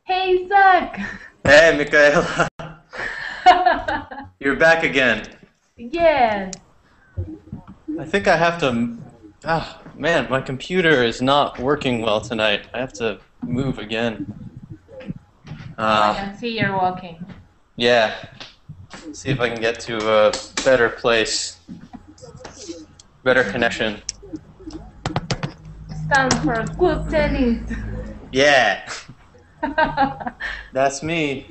Hey, Zach! Hey, Michaela. You're back again. Yes. I think I have to... Ah, man, my computer is not working well tonight. I have to move again. I can see you're walking. Yeah. See if I can get to a better place. Better connection. Stands for good tennis. Yeah. That's me.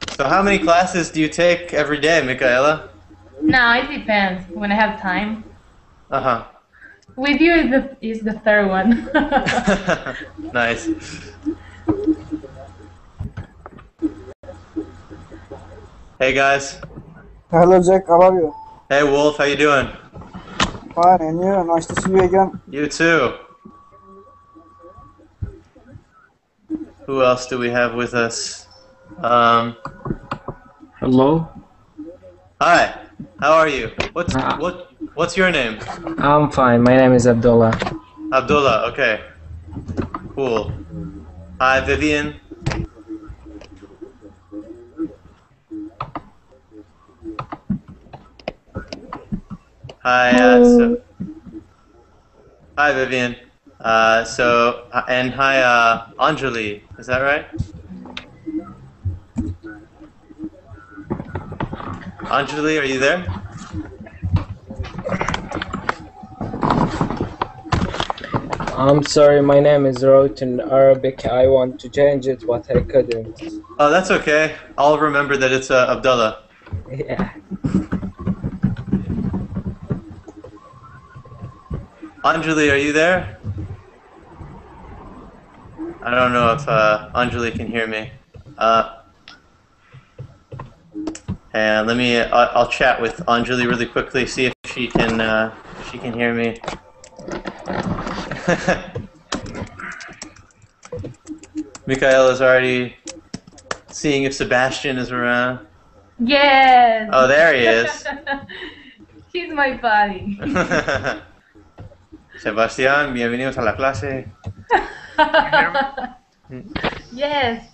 So how many classes do you take every day, Michaela? No, it depends. When I have time. Uh-huh. With you is the third one. Nice. Hey guys. Hello Jack, how are you? Hey Wolf, how you doing? Fine, and you? Nice to see you again. You too. Who else do we have with us? Hello. Hi. How are you? What's your name? I'm fine. My name is Abdullah. Abdullah. Okay. Cool. Hi, Vivian. Hi. Hi, Vivian. And hi, Anjali. Is that right? Anjali, are you there? I'm sorry, my name is wrote in Arabic. I want to change it, but I couldn't. Oh, that's okay. I'll remember that it's Abdullah. Yeah. Anjali, are you there? I don't know if Anjali can hear me. And I'll chat with Anjali really quickly, see if she can hear me. Michaela is already seeing if Sebastian is around. Yes! Oh, there he is. He's my buddy. Sebastián, bienvenidos a la clase. Yes.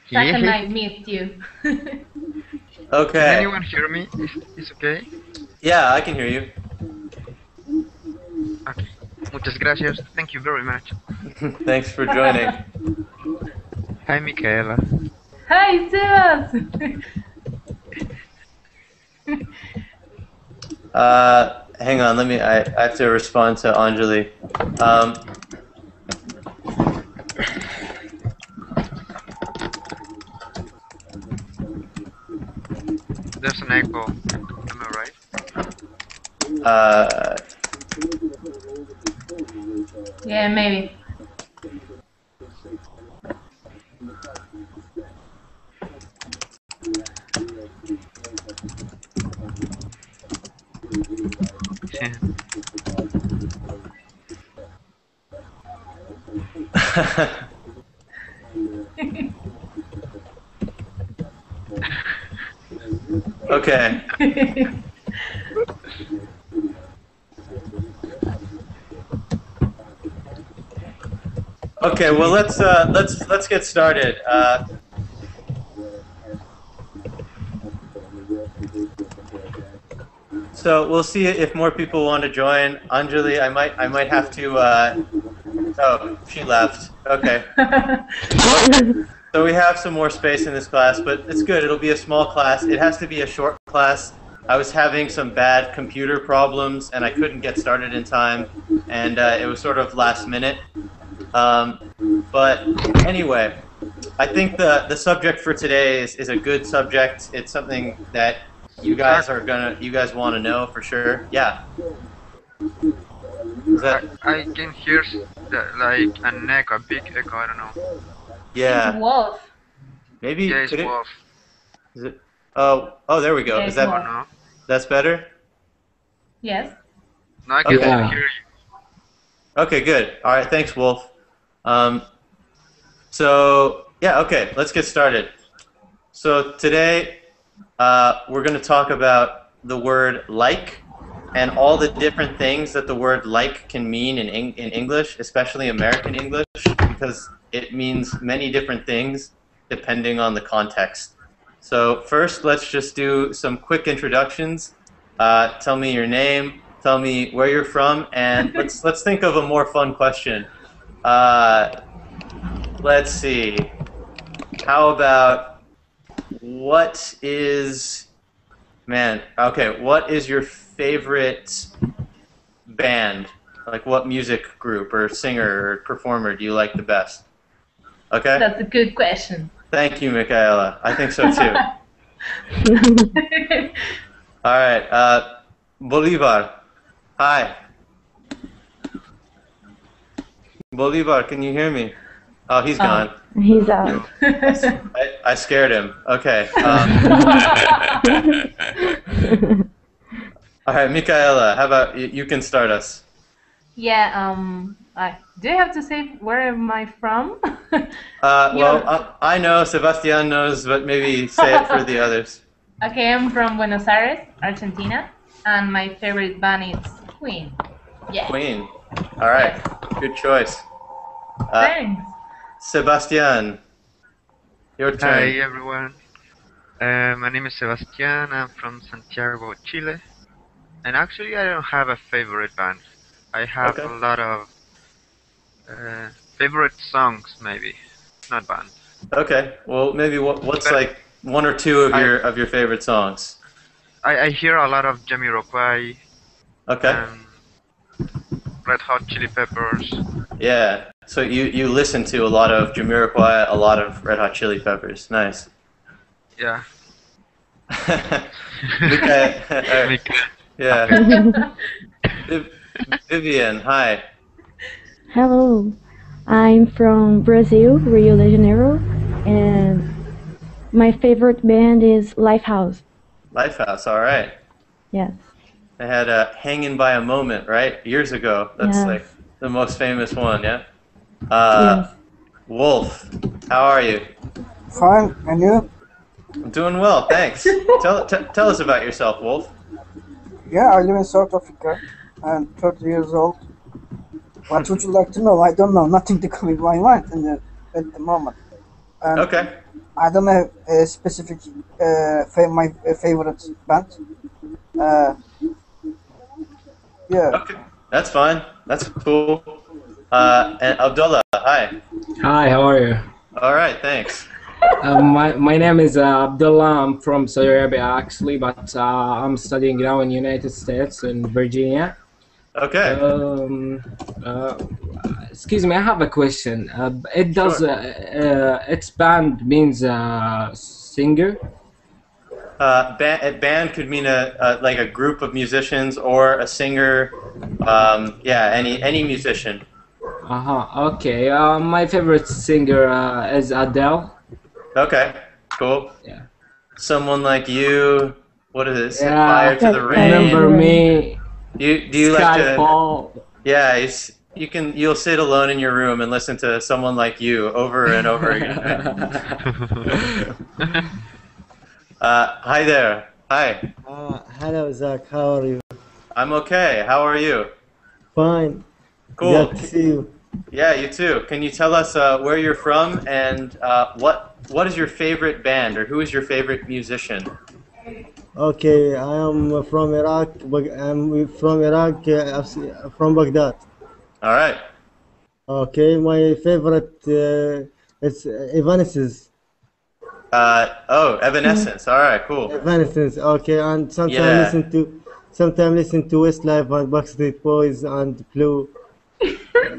Zach and I missed you. Okay. Can anyone hear me? Is okay? Yeah, I can hear you. Okay. Muchas gracias. Thank you very much. Thanks for joining. Hi, Michaela. Hi, Sebas! Hang on, I have to respond to Anjali. There's an echo. Am I right? Yeah, maybe. Okay. Okay, well let's get started. So we'll see if more people want to join. Anjali, I might have to. Oh, she left. Okay. So we have some more space in this class, but it's good. It'll be a small class. It has to be a short class. I was having some bad computer problems, and I couldn't get started in time, and it was sort of last minute. But anyway, I think the subject for today is a good subject. It's something that you guys want to know for sure. Yeah. Is that? I can hear like an echo, a big echo. I don't know. Yeah. Wolf. Maybe. Yeah, it's Could it? Wolf. Is it? Oh, there we go. Yeah, Is it's Oh that? Wolf. no. That's better. Yes. No, I can Okay. hear you. Okay, good. All right, thanks, Wolf. So yeah, okay, let's get started. So today we're going to talk about the word like and all the different things that the word like can mean in English, especially American English, because it means many different things depending on the context. So first, let's just do some quick introductions. Tell me your name, tell me where you're from, and let's think of a more fun question. Let's see. How about what is your favorite band? Like what music group or singer or performer do you like the best? Okay? That's a good question. Thank you, Michaela. I think so too. All right, Bolivar. Hi. Bolivar, can you hear me? Oh, he's gone. He's out. I scared him. Okay. All right, Michaela, how about you can start us? Yeah, do you have to say where am I from? Well, I know, Sebastian knows, but maybe say it for the others. Okay, I'm from Buenos Aires, Argentina, and my favorite band is Queen. Yeah. Queen. All right, good choice. Thanks. Sebastian, your Hi turn. everyone. My name is Sebastian. I'm from Santiago, Chile. And actually, I don't have a favorite band. I have Okay. a lot of favorite songs, maybe, not band. Okay, well, maybe what's like one or two of your favorite songs? I hear a lot of Jamiroquai, Okay. Red Hot Chili Peppers. Yeah. So you listen to a lot of Jamiroquai, a lot of Red Hot Chili Peppers. Nice. Yeah. Okay. Yeah. Vivian, hi. Hello, I'm from Brazil, Rio de Janeiro, and my favorite band is Lifehouse. Lifehouse, all right. Yes. They had Hanging by a Moment, right? Years ago. That's Yes. like the most famous one, yeah? Yes. Wolf, how are you? Fine, and you? I'm doing well, thanks. Tell us about yourself, Wolf. Yeah, I live in South Africa. I'm 30 years old. What would you like to know? I don't know. Nothing to come in my mind at the moment. And Okay. I don't have a specific my favorite band. Yeah. Okay. That's fine. That's cool. And Abdullah, hi. Hi, how are you? All right, thanks. My name is Abdullah. I'm from Saudi Arabia actually, but I'm studying now in United States in Virginia. Okay. Excuse me, I have a question. It does its band means singer? Band could mean like a group of musicians or a singer. Yeah, any musician. Okay. My favorite singer is Adele. Okay. Cool. Yeah. Someone like you. What is it? Set Yeah. Fire to the Rain. Remember me? Do you like to? Skyfall. Yeah, you'll sit alone in your room and listen to someone like you over and over again. Hi there. Hi. Hello, Zach. How are you? I'm okay. How are you? Fine. Cool. Glad to see you. Yeah, you too. Can you tell us where you're from and what is your favorite band or who is your favorite musician? Okay, I am from Iraq. I'm from Iraq, from Baghdad. All right. Okay, my favorite is Evanescence. Evanescence. All right, cool. Evanescence. Okay, and Yeah. sometimes listen to Westlife and Backstreet Boys and Blue.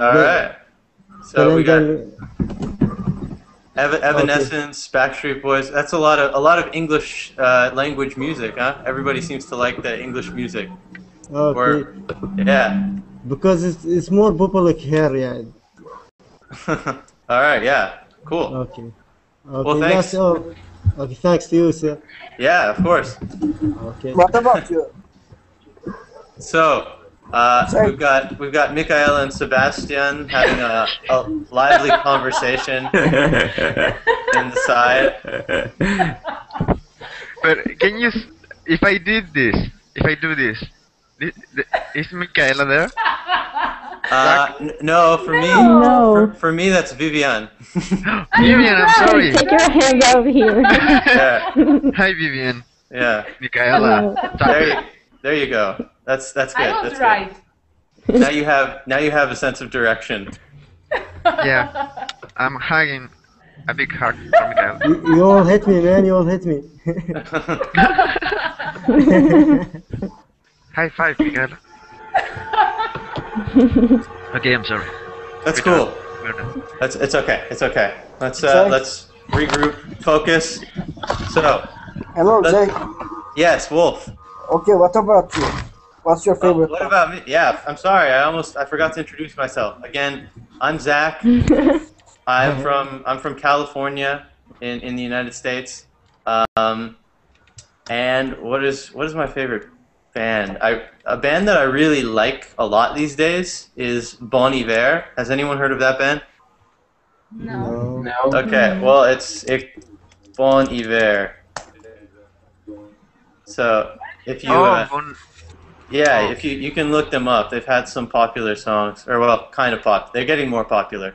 All right. So we got then Evanescence, Backstreet Boys. That's a lot of English language music, huh? Everybody seems to like the English music. okay. Yeah. because it's more popular here. Yeah. All right, yeah, cool. Okay. Well, Okay, thanks. that's all. Okay, thanks to you, sir. Yeah, of course. Okay. What about you? So, we've got Mikael and Sebastian having a lively conversation inside. But can you, if I do this, is Michaela there? No, for me, No. for me that's Vivian. Vivian, I'm sorry. Take your hands over here. Yeah, Hi, Vivian. yeah. Michaela. There you go. That's good. I was That's right. good. Now you have a sense of direction. Yeah, I'm hugging a big hug from Michaela. You all hate me, man. You all hate me. High five, Michaela. Okay, I'm sorry. That's We're cool. done. We're done. It's okay. It's okay. Let's Sorry? let's regroup, focus. So, Hello, Let- Jake. yes, Wolf. Okay, what about you? What's your favorite? What about me? Yeah, I'm sorry. I forgot to introduce myself. Again, I'm Zach. I'm from California in the United States. And what is my favorite band? A band that I really like a lot these days is Bon Iver. Has anyone heard of that band? No. No. Okay, well it's Bon Iver. So if you yeah, if you can look them up. They've had some popular songs, or well, kind of pop. They're getting more popular,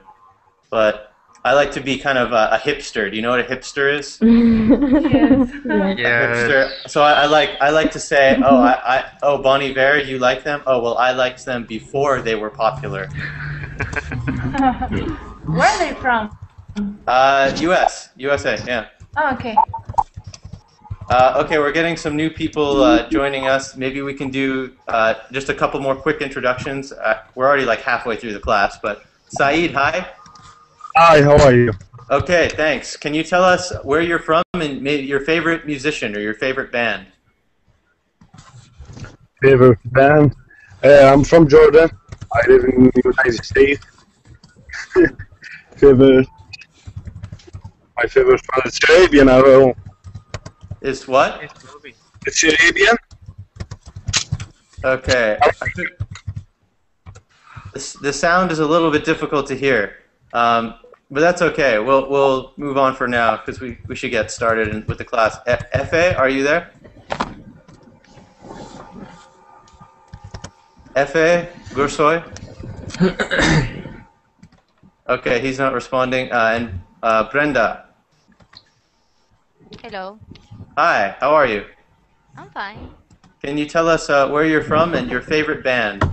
but I like to be kind of a hipster. Do you know what a hipster is? Yes. Yeah. Hipster. So I like to say, oh Bon Iver, you like them? Oh well, I liked them before they were popular. Where are they from? USA, yeah. Oh, okay. Okay, we're getting some new people joining us. Maybe we can do just a couple more quick introductions. We're already like halfway through the class, but Saeed, hi. Hi, how are you? Okay, thanks. Can you tell us where you're from and maybe your favorite musician or your favorite band? Favorite band? I'm from Jordan. I live in the United States. My favorite band is Arabian. I don't know. Is what? It's Arabian. Okay. The sound is a little bit difficult to hear, but that's okay. We'll move on for now because we should get started with the class. Efe, are you there? Efe Gursoy? Okay, he's not responding. And Brenda. Hello, Hi, how are you? I'm fine. Can you tell us where you're from and your favorite band?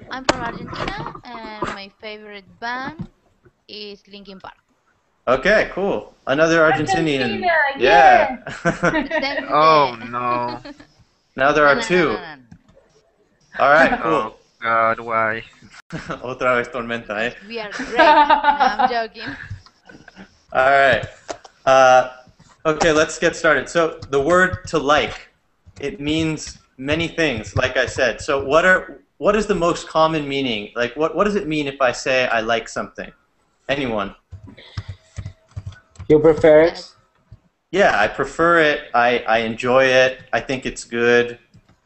I'm from Argentina and my favorite band is Linkin Park. Okay, cool. Another Argentinian. Argentina, Yeah. Oh no. Now there are two. No. All right, cool. Oh God, why? Otra vez tormenta, eh? We are great. No, I'm joking. All right. Okay, let's get started. So the word to like, it means many things, like I said. So what is the most common meaning? Like what does it mean if I say I like something? Anyone? You prefer it? Yeah, I prefer it. I enjoy it. I think it's good.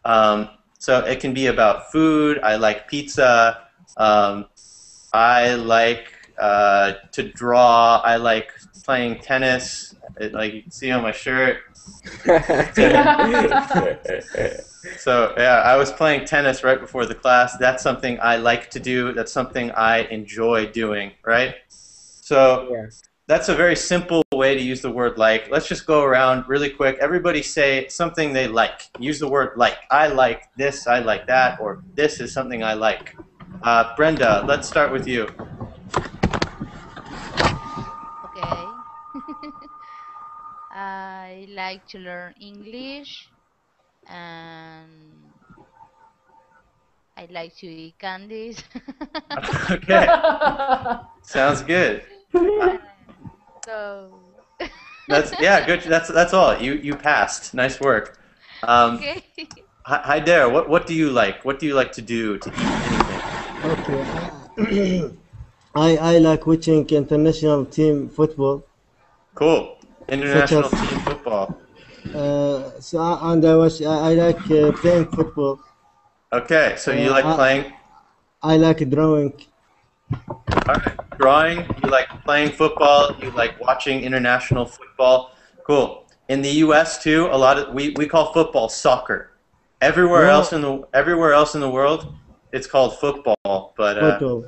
So it can be about food. I like pizza. I like to draw. I like playing tennis. Like you can see on my shirt. So yeah, I was playing tennis right before the class. That's something I like to do. That's something I enjoy doing, right? So Yes. that's a very simple way to use the word like. Let's just go around really quick. Everybody say something they like. Use the word like. I like this, I like that, or this is something I like. Brenda, let's start with you. Okay. I like to learn English and I like to eat candies. Okay, sounds good. So That's yeah, good. That's all. You passed. Nice work. okay. Hi there. What do you like? What do you like to do to eat anything? Okay. I like watching international team football. Cool. International Such as- team football. I like playing football. Okay, so you like playing. I like drawing. All right. Drawing. You like playing football. You like watching international football. Cool. In the U.S. too, a lot of we call football soccer. Everywhere else in the world, it's called football. But Football.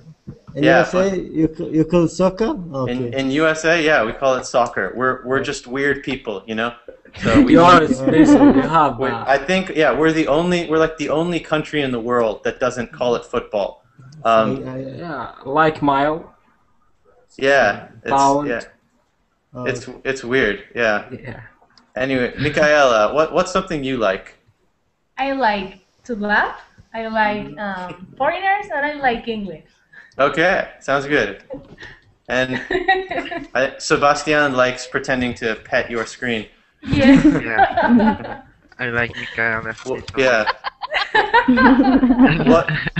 In yeah, USA, you call soccer? Okay. in USA, yeah, we call it soccer. We're just weird people, you know. So we. You are special. You have. I think we're like the only country in the world that doesn't call it football. Yeah, like mile. Yeah, Pound. it's weird. Yeah. Yeah. Anyway, Michaela, what's something you like? I like to laugh. I like foreigners, and I like English. Okay, sounds good. And Sebastian likes pretending to pet your screen. Yes. Yeah. I like Michaela. Well, yeah.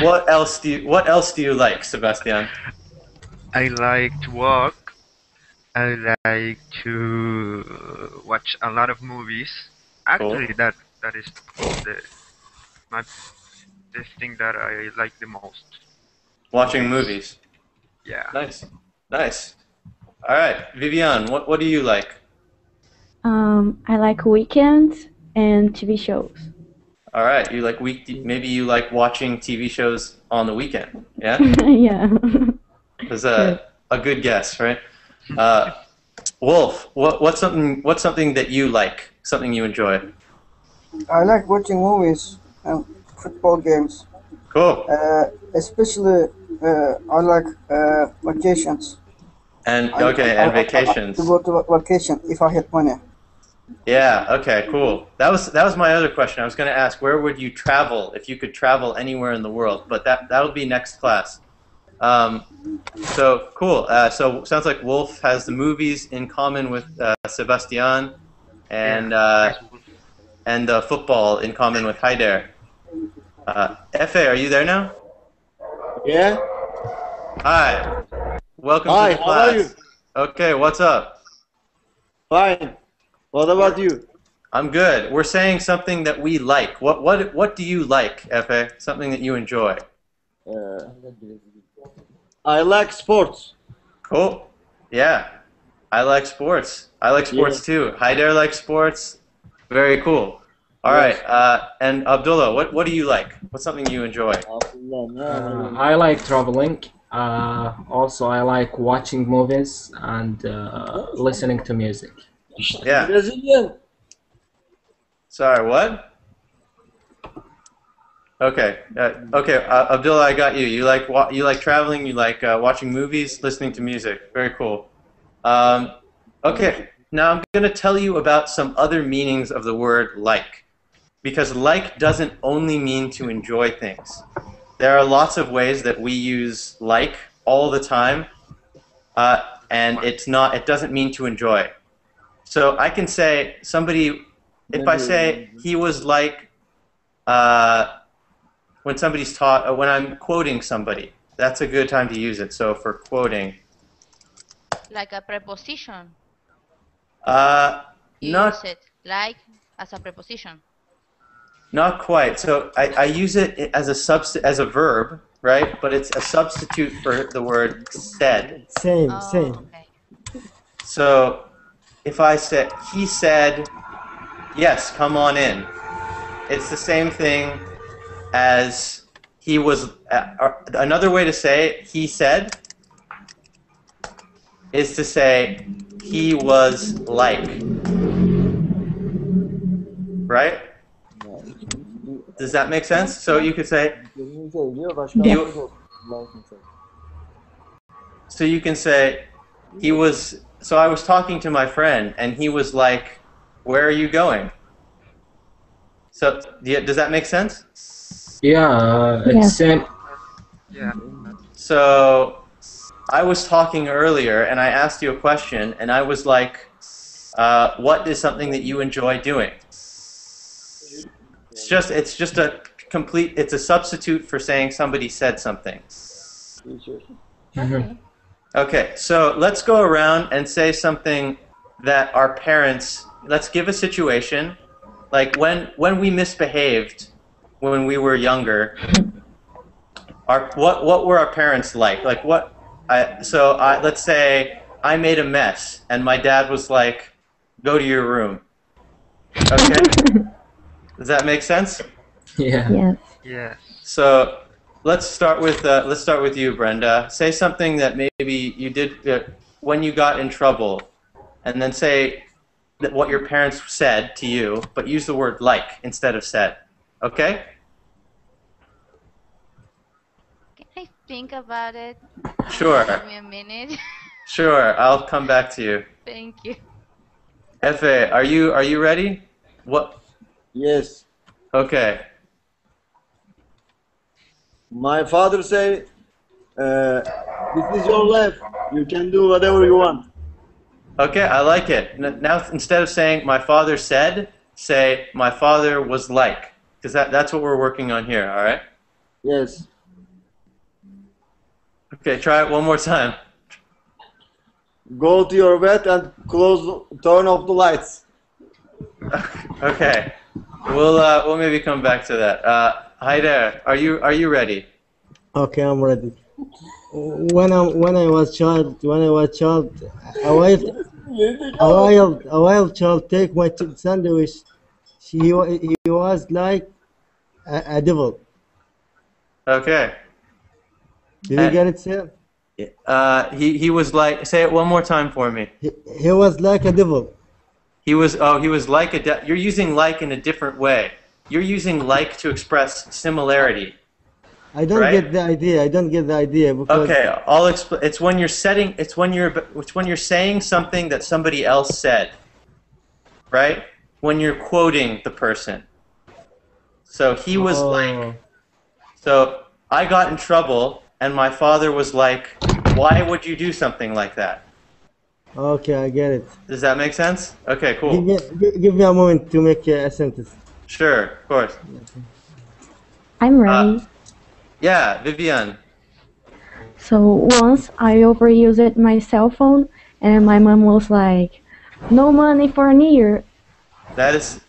What else do you like, Sebastian? I like to walk. I like to watch a lot of movies. Actually, that is the thing that I like the most. Watching movies. Yeah. Nice. All right, Vivian, what do you like? I like weekends and TV shows. All right, you like maybe you like watching TV shows on the weekend. Yeah. Yeah. That's a good guess, right? Wolf, what's something that you like? Something you enjoy? I like watching movies and football games. Cool. Especially, I like vacations. And vacations. To go to vacation if I had money. Yeah. Okay. Cool. That was my other question. I was going to ask, where would you travel if you could travel anywhere in the world? But that'll be next class. So cool. So sounds like Wolf has the movies in common with Sebastian, and football in common with Haider. Efe, are you there now? Yeah. Hi. Welcome Hi, to the how class. are you? Okay. What's up? Fine. What about you? I'm good. We're saying something that we like. What do you like, Efe? Something that you enjoy. I like sports. Cool. Yeah. I like sports. I like sports too. Haider likes sports. Very cool. All right. And Abdullah, what do you like? What's something you enjoy? I like traveling. Also, I like watching movies and listening to music. Yeah. Brazilian. Sorry, what? Okay. Abdullah, I got you. You like traveling. You like watching movies, listening to music. Very cool. Okay. Now I'm going to tell you about some other meanings of the word like, because like doesn't only mean to enjoy things. There are lots of ways that we use like all the time, and it doesn't mean to enjoy. So I can say if I say he was like, when when I'm quoting somebody, that's a good time to use it. So for quoting. Like a preposition. You Not use it like as a preposition. Not quite. So I use it as a verb, right? But it's a substitute for the word said. Same. Okay. So if I said, he said, yes, come on in. It's the same thing as he was. Another way to say he said is to say he was like. Right? Does that make sense? So you could say, so you can say, he was, so I was talking to my friend and he was like, where are you going? So does that make sense? Yeah, it's same. Yeah. So I was talking earlier and I asked you a question and I was like, what is something that you enjoy doing? It's just a complete. It's a substitute for saying somebody said something. Okay. Okay, so let's go around and say something that our parents. Let's give a situation, like when we misbehaved when we were younger. What were our parents like? Like what? Let's say I made a mess and my dad was like, "Go to your room." Okay. Does that make sense? Yeah. Yes. Yes. So let's start with you, Brenda. Say something that maybe you did when you got in trouble, and then say that what your parents said to you, but use the word like instead of said. Okay? Can I think about it? Sure. Give me a minute. Sure. I'll come back to you. Thank you. Efe, are you ready? What? Yes. Okay. My father say, this is your life. You can do whatever you want. Okay, I like it. Now, instead of saying my father said, say my father was like, because that's what we're working on here. All right. Yes. Okay, try it one more time. Go to your bed and turn off the lights. Okay, we'll maybe come back to that. Hi there. Are you ready? Okay, I'm ready. When I was child, a wild child take my sandwich. He was like a devil. Okay. Did you get it, Sam? He was like. Say it one more time for me. He was like a devil. He was like a. You're using like in a different way. You're using like to express similarity. I don't Right? get the idea. I don't get the idea because Okay, I'll explain. It's when you're setting. It's when you're saying something that somebody else said. Right? When you're quoting the person. So he was like. So I got in trouble, and my father was like, "Why would you do something like that?" Okay, I get it. Does that make sense? Okay, cool. Give me a moment to make a sentence. Sure, of course. I'm ready. Yeah, Vivian. So once I overused my cell phone, and my mom was like, "No money for an ear." That is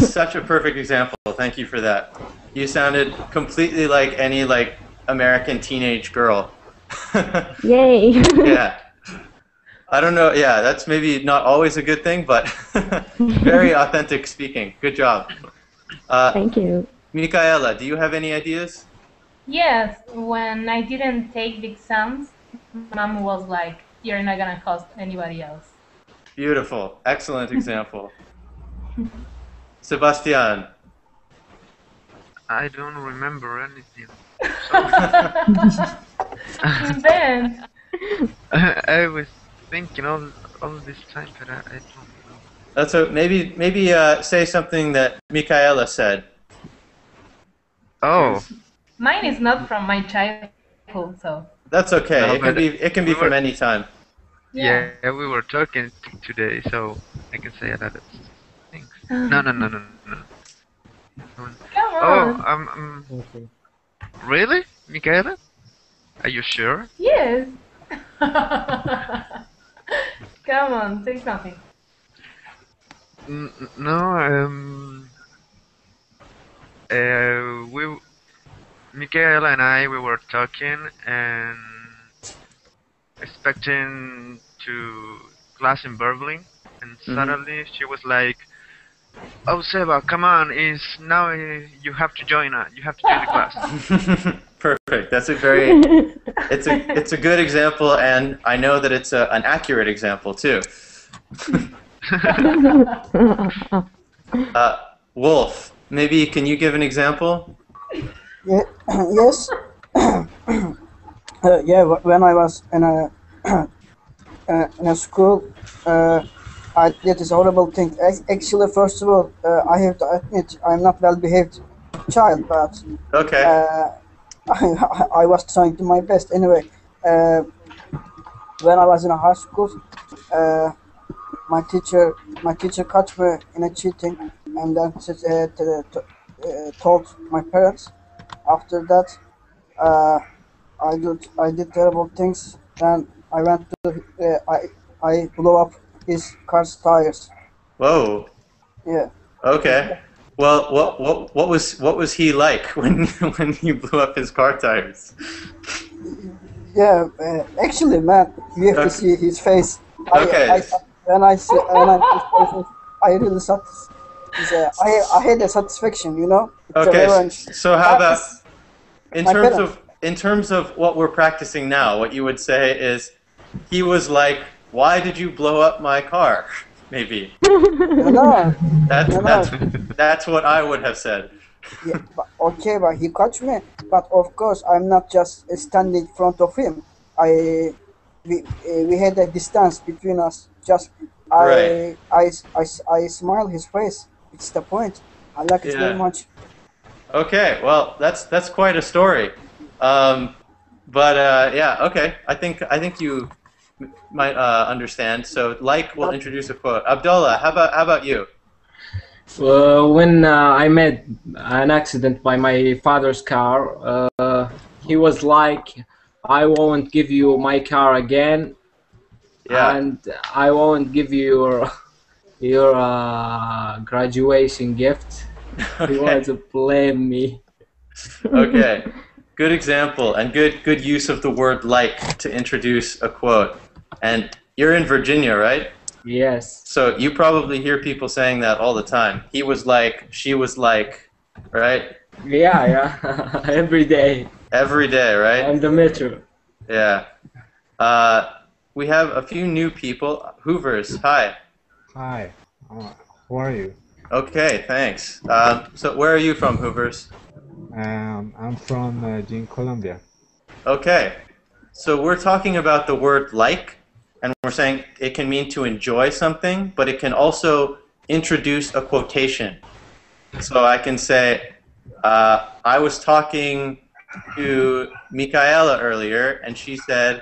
such a perfect example. Thank you for that. You sounded completely like any American teenage girl. Yay! Yeah. I don't know. Yeah, that's maybe not always a good thing, but very authentic speaking. Good job. Thank you. Micaela, do you have any ideas? Yes, when I didn't take the exams, mom was like, "You're not gonna cost anybody else." Beautiful. Excellent example. Sebastian. I don't remember anything. Invent. I was thinking all this time, but I don't know. That's maybe say something that Micaela said. Oh. Mine is not from my childhood, so. That's okay. No, It can be from any time. Yeah, we were talking today, so I can say a lot of things. No. Come Oh, on. Okay. Really, Michaela? Are you sure? Yes. Come on, say something. No, Michaela and I, we were talking and expecting to class in Berlin, and suddenly she was like, "Oh, Seba, come on! Now you have to join us. You have to join the class." Perfect. That's a very. It's a good example, and I know that it's an accurate example too. Wolf, maybe can you give an example? Yeah, yes. Yeah, when I was in a school, I did this horrible thing. Actually, first of all, I have to admit I'm not well-behaved child, but Okay. I was trying to my best. Anyway, when I was in a high school, my teacher caught me in a cheating, and then told my parents. After that, I did terrible things. Then I went to I blew up his car's tires. Whoa. Yeah. Okay. Well, what was he like when you blew up his car tires? Yeah, actually, man, you have to Okay. see his face. Okay. When I see his face, I really I had a satisfaction, you know. It's a Okay. revenge. So how about in My terms parents. of what we're practicing now? What you would say is, he was like, "Why did you blow up my car?" Maybe. No, That's what I would have said. yeah, okay, but he caught me. But of course, I'm not just standing in front of him. We had a distance between us. Just Right. I smile his face. It's the point. I like it very Yeah. much. Okay, well, that's quite a story. Yeah, okay. I think you might understand. So, like, we'll introduce a quote. Abdullah, how about you? When I met an accident by my father's car, he was like, "I won't give you my car again, Yeah. and I won't give you your graduation gift." He Okay. wanted to blame me. Okay. Good example and good use of the word "like" to introduce a quote. And you're in Virginia, right? Yes. So you probably hear people saying that all the time. He was like, she was like, right? Yeah. Every day Every day, right? on the metro. Yeah. We have a few new people. Hoovers, hi. Hi, how are you? Okay, thanks. So where are you from, Hoovers? I'm from Colombia. Okay. So we're talking about the word like, and we're saying it can mean to enjoy something, but it can also introduce a quotation. So I can say, I was talking to Micaela earlier, and she said,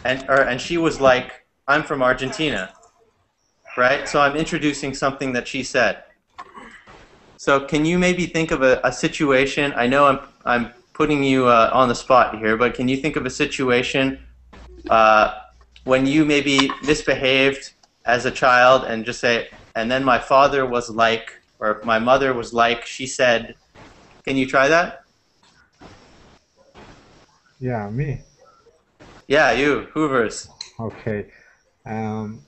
and she was like, I'm from Argentina, right? So I'm introducing something that she said. So can you maybe think of a situation? I know I'm putting you on the spot here, but can you think of a situation when you maybe misbehaved as a child and just say, and then my father was like, or my mother was like, she said. Can you try that? Yeah, me. Yeah, you, Hoovers. Okay. I'm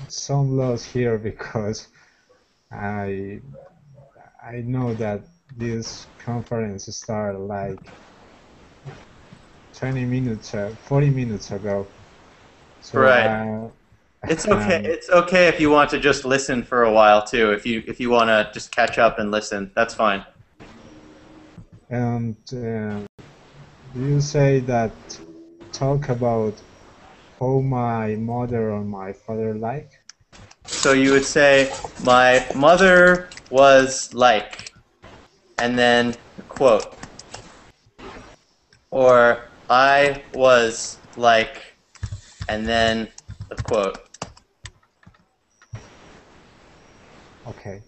some lost here because I know that this conference started like 20 minutes, 40 minutes ago. So Right. It's okay. It's okay if you want to just listen for a while too. If you want to just catch up and listen, that's fine. And you say that talk about how my mother or my father like? So you would say, my mother was like, and then quote, or I was like, and then a quote. Okay.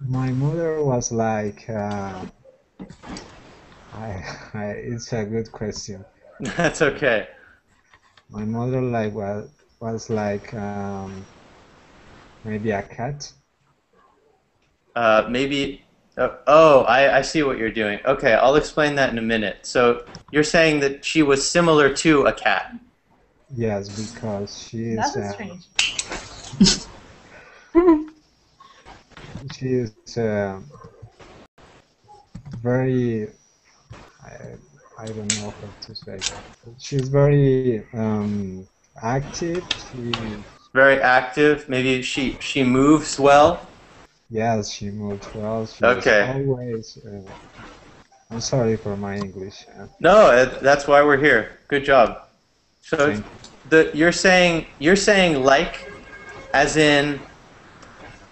My mother was like, it's a good question. That's okay. My mother like was like maybe a cat. Maybe. Oh, I see what you're doing. Okay, I'll explain that in a minute. So you're saying that she was similar to a cat. Yes, because she is. That's strange. She is very. I don't know how to say. She's very active. Very active. Maybe she moves well. Yes, she moves well. She's Okay. always. I'm sorry for my English. No, that's why we're here. Good job. So you're saying like, as in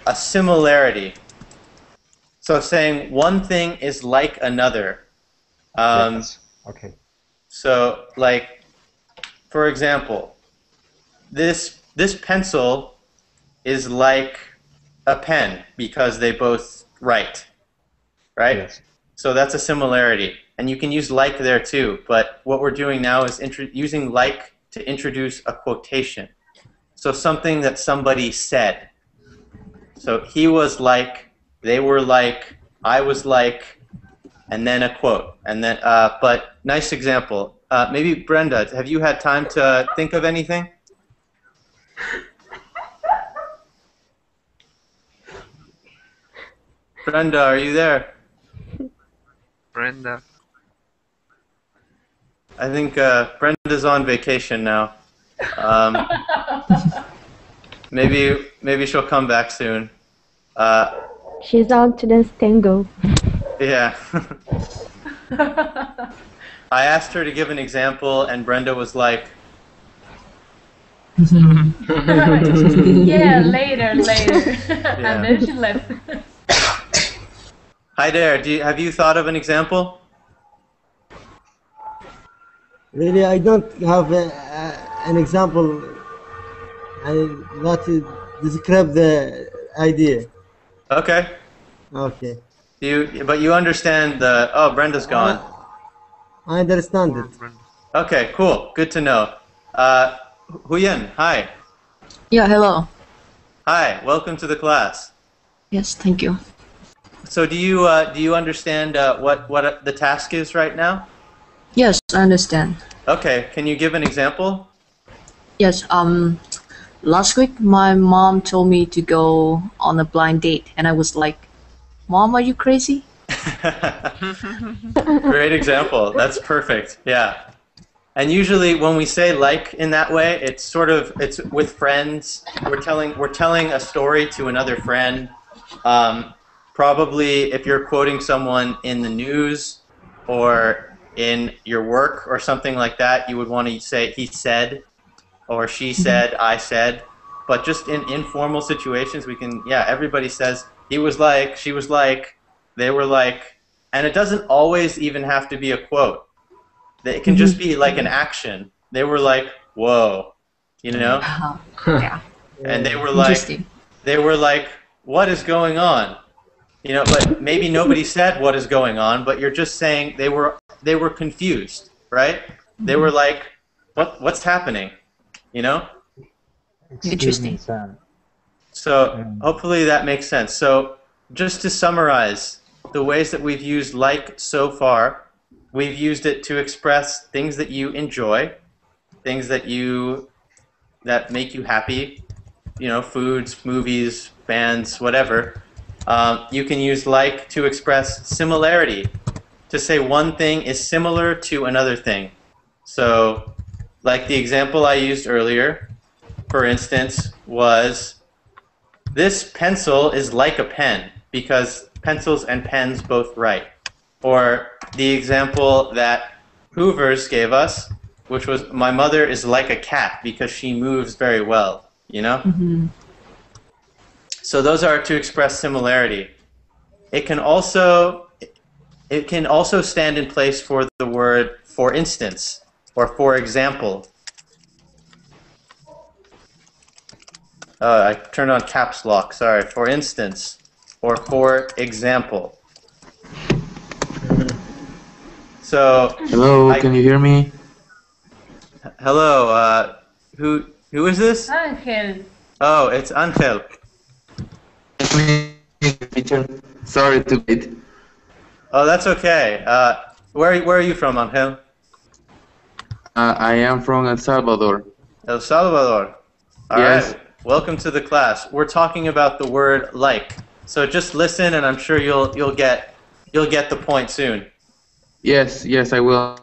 a similarity. So saying one thing is like another. Yes. Okay. So like, for example, this pencil is like a pen because they both write, right? Yes. So that's a similarity. And you can use like there too, but what we're doing now is using like to introduce a quotation. So something that somebody said. So he was like, they were like, I was like, and then a quote. And then, but nice example. Maybe Brenda, have you had time to think of anything? Brenda, are you there? Brenda. I think Brenda's on vacation now. Maybe she'll come back soon. She's out to dance tango. Yeah. I asked her to give an example, and Brenda was like, Yeah, later. And then she left. Hi there. Have you thought of an example? Really, I don't have an example. I not to describe the idea. Okay. Okay. But you understand the... Oh, Brenda's gone. I understand it. Okay, cool. Good to know. Huyen, hi. Yeah, hello. Hi, welcome to the class. Yes, thank you. So do you understand what the task is right now? Yes, I understand. Okay, can you give an example? Yes, last week my mom told me to go on a blind date, and I was like, Mom, are you crazy? Great example. That's perfect. Yeah. And usually when we say like in that way, it's with friends. We're telling a story to another friend. Probably if you're quoting someone in the news or in your work or something like that, you would want to say he said or she said, I said. But just in informal situations, we can, everybody says he was like, she was like, they were like, and it doesn't always even have to be a quote. It can just be like an action. They were like, whoa, you know? Yeah. And they were like, what is going on? You know, but maybe nobody said what is going on, but you're just saying they were confused, right? They were like, what's happening? You know? Interesting. So hopefully that makes sense. So just to summarize the ways that we've used like so far, we've used it to express things that you enjoy, things that make you happy, you know, foods, movies, bands, whatever. You can use like to express similarity, to say one thing is similar to another thing. So like the example I used earlier, for instance, was this pencil is like a pen because pencils and pens both write. Or the example that Hoovers gave us, which was my mother is like a cat because she moves very well, you know? Mm-hmm. So those are to express similarity. It can also stand in place for the word for instance or for example. I turned on caps lock, sorry. For instance or for example. So hello, can you hear me? Hello, who is this? Angel. Oh, it's Angel. Sorry to wait. Oh, that's okay. Where are you from, Angel? I am from El Salvador. El Salvador. All yes. right. Welcome to the class. We're talking about the word like. So just listen, and I'm sure you'll get the point soon. Yes, I will.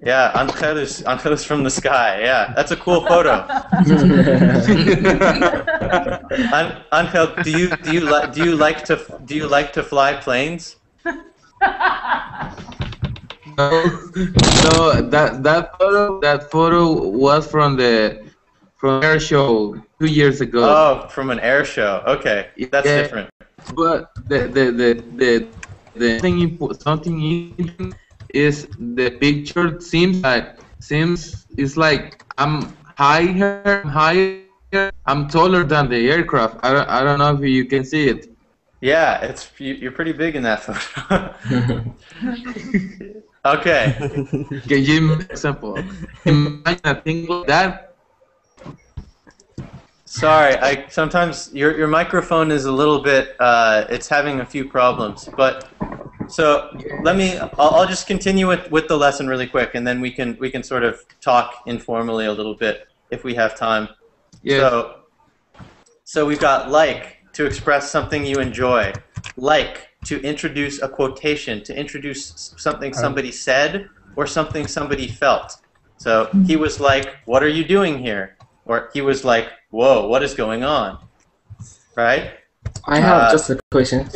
Yeah, Angel is from the sky. Yeah, that's a cool photo. Angel, do you like to fly planes? No, that photo was from air show 2 years ago. Oh, from an air show. Okay, that's different. But the something interesting is the picture seems it's like I'm higher I'm taller than the aircraft. I don't know if you can see it. Yeah, you're pretty big in that photo. Okay. Can you give me an example? Imagine a thing like that. Sorry, sometimes your microphone is a little bit it's having a few problems. But so I'll just continue with the lesson really quick, and then we can sort of talk informally a little bit if we have time. Yeah. So we've got like to express something you enjoy, like to introduce a quotation, to introduce something somebody said or something somebody felt. So he was like, "What are you doing here?" Or he was like, "Whoa, what is going on?" Right? I have just a question.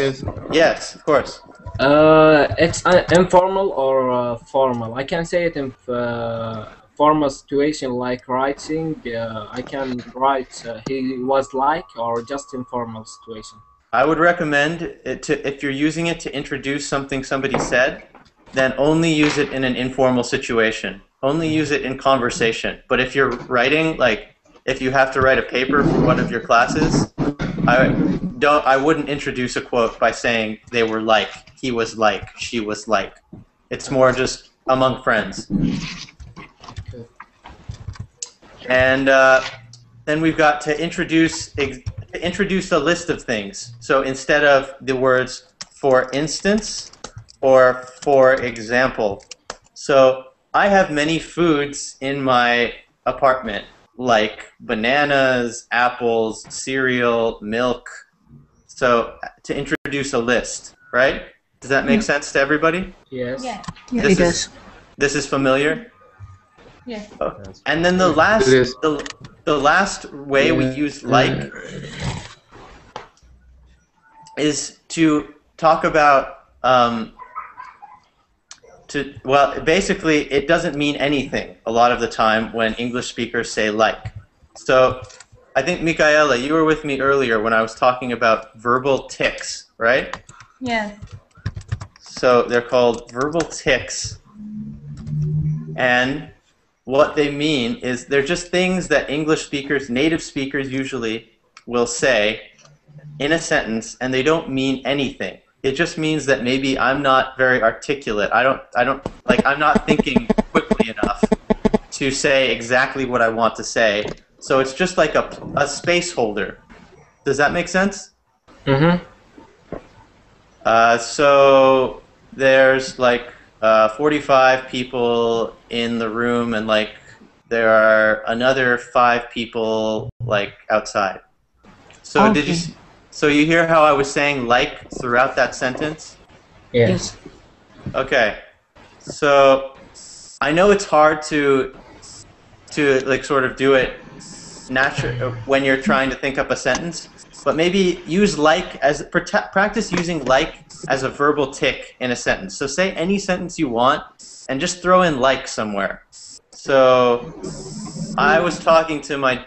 Yes, of course. It's informal or formal? I can say it in formal situation like writing. I can write he was like, or just informal situation. I would recommend it if you're using it to introduce something somebody said, then only use it in an informal situation. Only use it in conversation. But if you're writing, like if you have to write a paper for one of your classes, I wouldn't introduce a quote by saying they were like, he was like, she was like. It's more just among friends. And then we've got to introduce a list of things. So instead of the words "for instance" or "for example." So I have many foods in my apartment, like bananas, apples, cereal, milk. So to introduce a list, right? Does that make sense to everybody? Yes. Yeah. Yeah, it does. This is familiar? Yeah. Oh. And then the last way we use like is to talk about well, basically it doesn't mean anything a lot of the time when English speakers say like. So I think Michaela, you were with me earlier when I was talking about verbal tics, right? Yes. So they're called verbal tics, and what they mean is they're just things that English speakers, native speakers usually, will say in a sentence, and they don't mean anything. It just means that maybe I'm not very articulate. I'm not thinking quickly enough to say exactly what I want to say. So it's just like a space holder. Does that make sense? Mm-hmm. So there's like 45 people in the room, and like there are another 5 people like outside. So Okay. So you hear how I was saying like throughout that sentence? Yes. Okay. So I know it's hard to like sort of do it natural when you're trying to think up a sentence, but maybe use like as practice using like as a verbal tic in a sentence. So say any sentence you want and just throw in like somewhere. So I was talking to my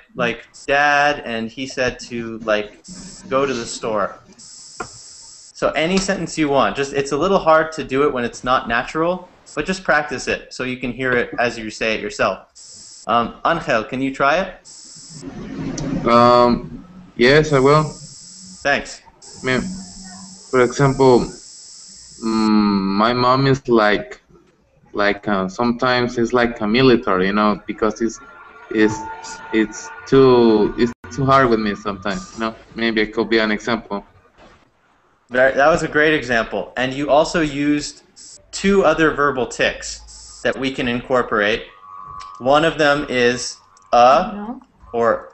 dad, and he said to like go to the store. So any sentence you want. Just it's a little hard to do it when it's not natural, but just practice it so you can hear it as you say it yourself. Angel, can you try it? Yes, I will. Thanks. For example, my mom is like sometimes it's like a military, because it's too hard with me sometimes. Maybe it could be an example. That was a great example, and you also used 2 other verbal tics that we can incorporate. One of them is or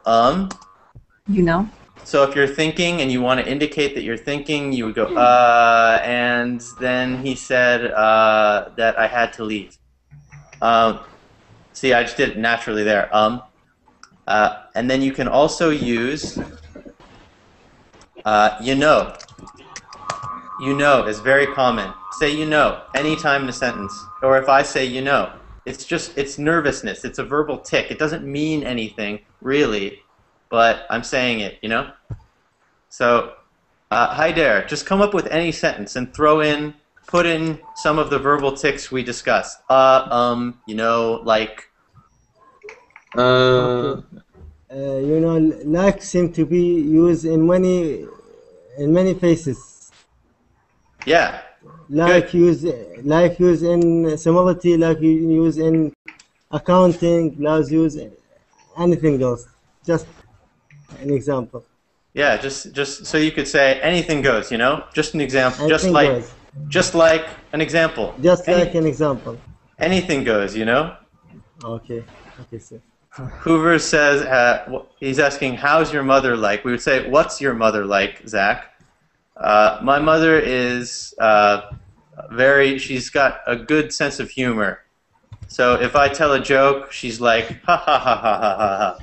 You know. So if you're thinking and you want to indicate that you're thinking, you would go, and then he said that I had to leave. See, I just did it naturally there. And then you can also use, you know. You know is very common. Say you know anytime in a sentence. Or if I say you know, it's nervousness. It's a verbal tic. It doesn't mean anything, really. But I'm saying it, So, hi there. Just come up with any sentence and put in some of the verbal tics we discussed. You know, like. Okay. you know, like seem to be used in many faces. Yeah. Like use in similarity, like you use in accounting, like use anything else. Just an example. Yeah, just so you could say anything goes, you know? Just an example, Anything goes. just like an example. Just like an example. Anything goes, you know? Okay. Okay, sir. Hoover says, he's asking, how's your mother like? We would say, what's your mother like, Zach? My mother is she's got a good sense of humor. So if I tell a joke, she's like, ha ha ha ha ha ha ha.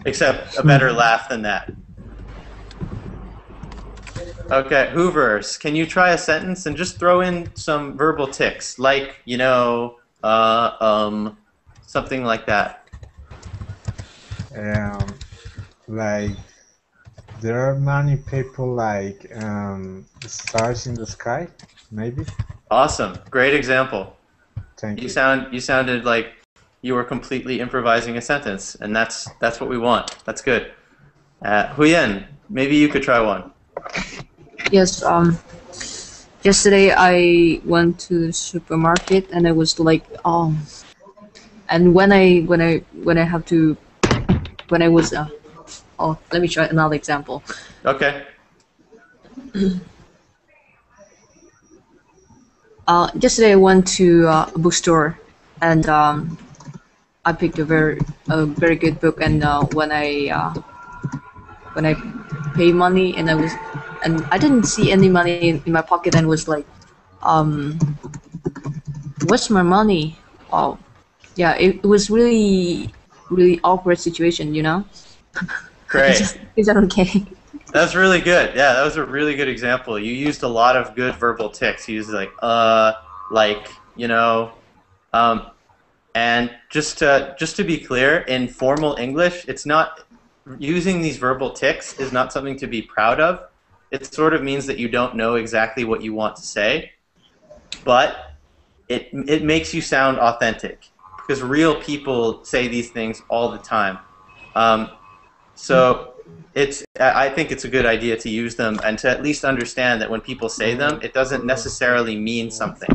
Except a better laugh than that. Okay, Hoover, can you try a sentence and just throw in some verbal tics, like, you know, something like that. Like, there are many people like stars in the sky, maybe. Awesome, great example. Thank you. You sounded like you were completely improvising a sentence, and that's what we want. That's good. Huyen, maybe you could try one. Yes. Yesterday I went to the supermarket and I was like, and when I was let me try another example. Okay. Yesterday I went to a bookstore and I picked a very good book, and when I pay money and I didn't see any money in my pocket and was like, what's my money? Oh, yeah, it was really awkward situation, you know. Great. Is that okay? That's really good. Yeah, that was a really good example. You used a lot of good verbal tics. You used like, you know, and just to be clear, in formal English, it's not using these verbal tics is not something to be proud of. It sort of means that you don't know exactly what you want to say, but it makes you sound authentic because real people say these things all the time. So I think it's a good idea to use them and to at least understand that when people say them, it doesn't necessarily mean something.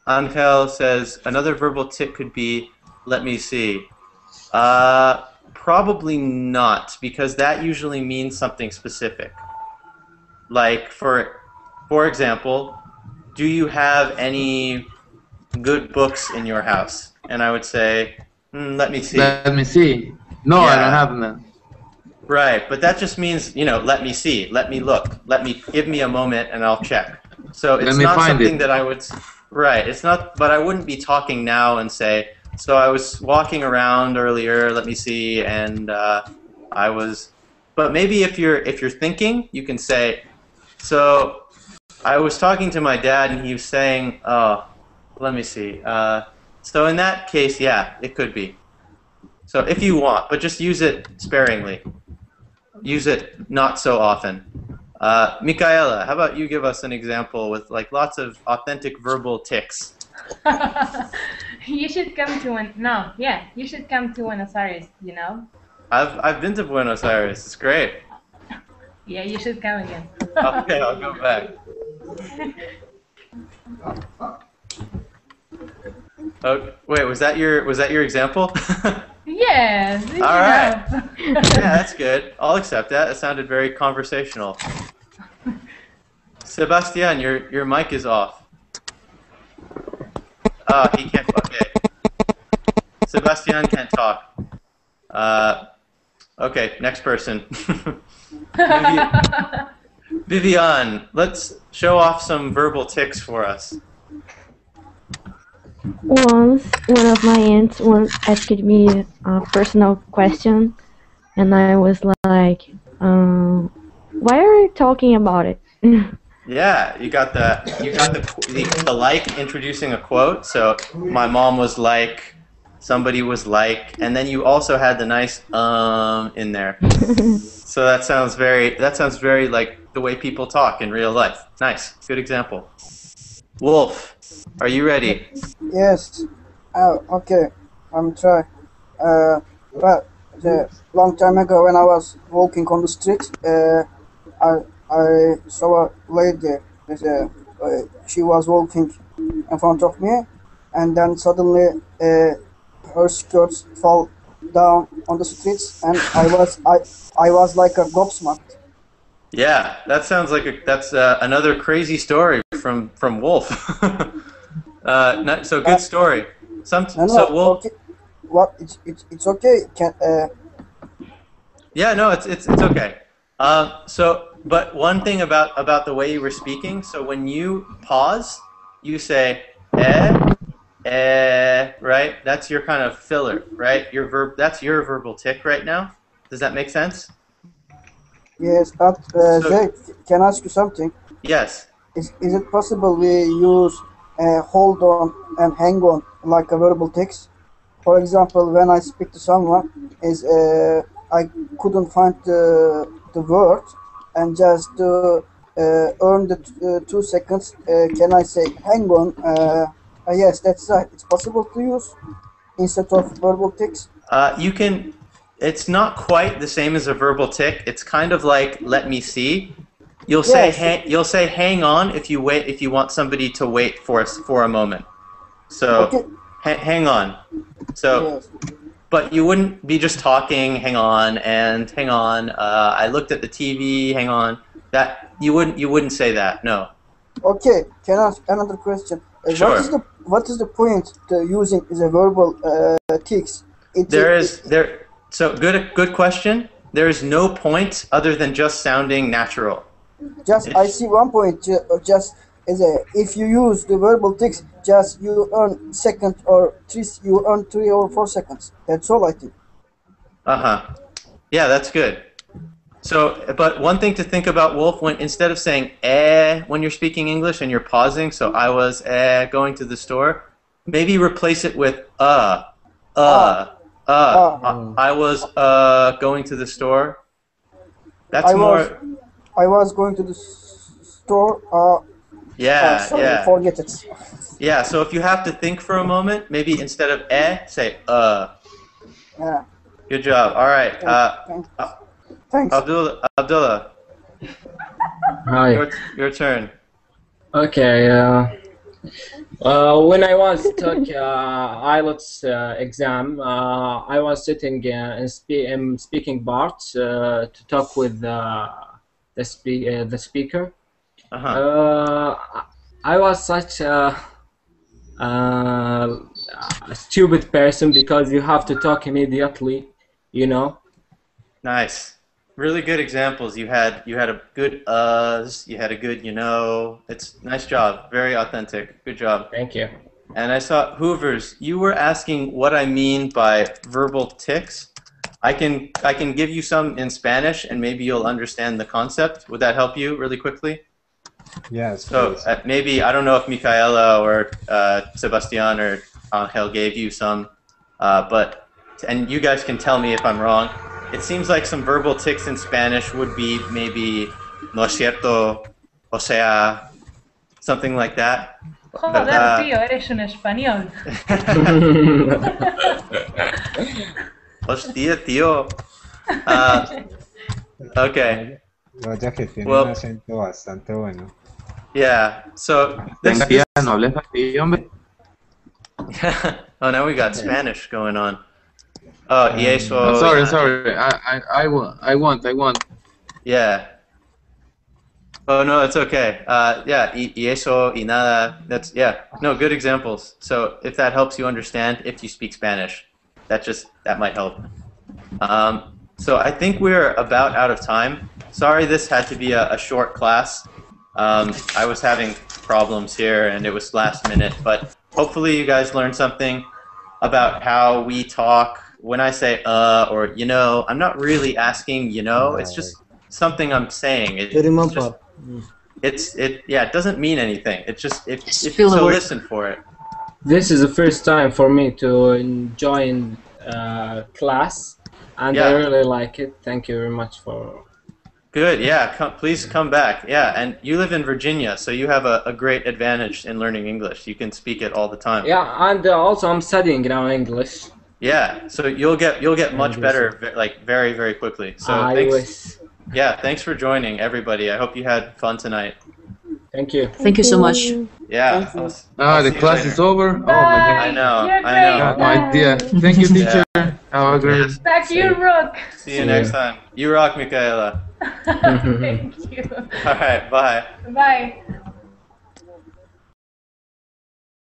Angel says another verbal tic could be, let me see. Probably not, because that usually means something specific. Like, for example, do you have any good books in your house? And I would say, let me see. Let me see. No, Yeah. I don't have none. Right, but that just means, you know, let me see, let me look, give me a moment and I'll check. So it's not something that I would, right, it's not, but I wouldn't be talking now and say, so I was walking around earlier, let me see, and I was, but maybe if you're thinking, you can say, so I was talking to my dad and he was saying, oh, let me see. So in that case, yeah, it could be. So if you want, but just use it sparingly. Use it not so often. Michaela, how about you give us an example with like lots of authentic verbal tics? You should come to you should come to Buenos Aires, you know? I've been to Buenos Aires. It's great. Yeah, you should come again. Okay, I'll go back. Oh, wait, was that your example? Yes. All right. Yeah, that's good. I'll accept that. It sounded very conversational. Sebastian, your mic is off. Oh, he can't. Okay. Sebastian can't talk. Okay, next person. Vivian, let's show off some verbal tics for us. Once, one of my aunts asked me a personal question, and I was like, why are you talking about it? Yeah, you got the like introducing a quote. So my mom was like, somebody was like, and then you also had the nice in there. So that sounds very like the way people talk in real life. Nice, good example. Wolf, are you ready? Yes. Oh, okay. I'm trying. Well, the long time ago when I was walking on the street, I saw a lady. She was walking in front of me, and then suddenly her skirts fall down on the streets, and I was like a gobsmacked. Yeah, that sounds like that's another crazy story from Wolf. So good story. So Wolf. Okay. What? It's okay. Yeah, no, it's okay. But one thing about the way you were speaking. So when you pause, you say right? That's your kind of filler, right? Your verb. That's your verbal tick right now. Does that make sense? Yes, but Jay, can I ask you something? Yes. Is it possible we use hold on and hang on like a verbal text? For example, when I speak to someone, I couldn't find the word, and just to earn the 2 seconds, can I say hang on? Yes, that's right. It's possible to use instead of verbal text. You can. It's not quite the same as a verbal tick. It's kind of like let me see. You'll say you'll say hang on if you want somebody to wait for a moment. So Okay. hang on. So, but you wouldn't be just talking. Hang on and hang on. I looked at the TV. Hang on. That you wouldn't say that. No. Okay, can I ask another question? Sure. What is the point to using the verbal tics? So good question. There is no point other than just sounding natural. I see one point. Just if you use the verbal tics, just you earn second or three. You earn 3 or 4 seconds. That's all I think. Yeah, that's good. So, but one thing to think about, Wolf, when instead of saying when you're speaking English and you're pausing, so I was going to the store, maybe replace it with I was going to the store. That's more. I was going to the store. Sorry, forget it. Yeah, so if you have to think for a moment, maybe instead of say Yeah. Good job. All right. Thanks. Abdullah. Hi. Your turn. Okay. When I was took IELTS exam, I was sitting in speaking part to talk with the speaker. I was such a stupid person because you have to talk immediately, you know. Nice. Really good examples. You had a good you had a good It's nice job. Very authentic. Good job. Thank you. And I saw Hoovers. You were asking what I mean by verbal tics. I can give you some in Spanish, and maybe you'll understand the concept. Would that help you really quickly? Yes. So maybe I don't know if Micaela or Sebastian or Angel gave you some, and you guys can tell me if I'm wrong. It seems like some verbal tics in Spanish would be maybe no es cierto, o sea, something like that. Joder, tío, eres un español. Hostia, tío. Okay. Vaya que tiene un acento bastante bueno. Yeah, so... no hables así, hombre. Oh, now we got Spanish going on. Oh, y eso... Sorry. I want. Yeah. Oh, no, it's okay. Yeah, y eso, y nada. That's, yeah. No, good examples. So if that helps you understand, if you speak Spanish, that might help. So I think we're about out of time. Sorry this had to be a short class. I was having problems here and it was last minute, but hopefully you guys learned something about how we talk. When I say or I'm not really asking it's just something I'm saying. It doesn't mean anything. It's just so listen for it. This is the first time for me to join class, and I really like it. Thank you very much for. Good, yeah. Please come back. Yeah, and you live in Virginia, so you have a great advantage in learning English. You can speak it all the time. Yeah, and also I'm studying now English. Yeah, so you'll get much better, like very, very quickly. So thanks. Yeah, thanks for joining, everybody. I hope you had fun tonight. Thank you. Thank you so much. Yeah. The class is over. Oh my god. I know. You're I know. great. I have no idea. Thank you, teacher. Have a great. Back you rock. See you next time. You rock, Michaela. Thank you. All right. Bye. Bye.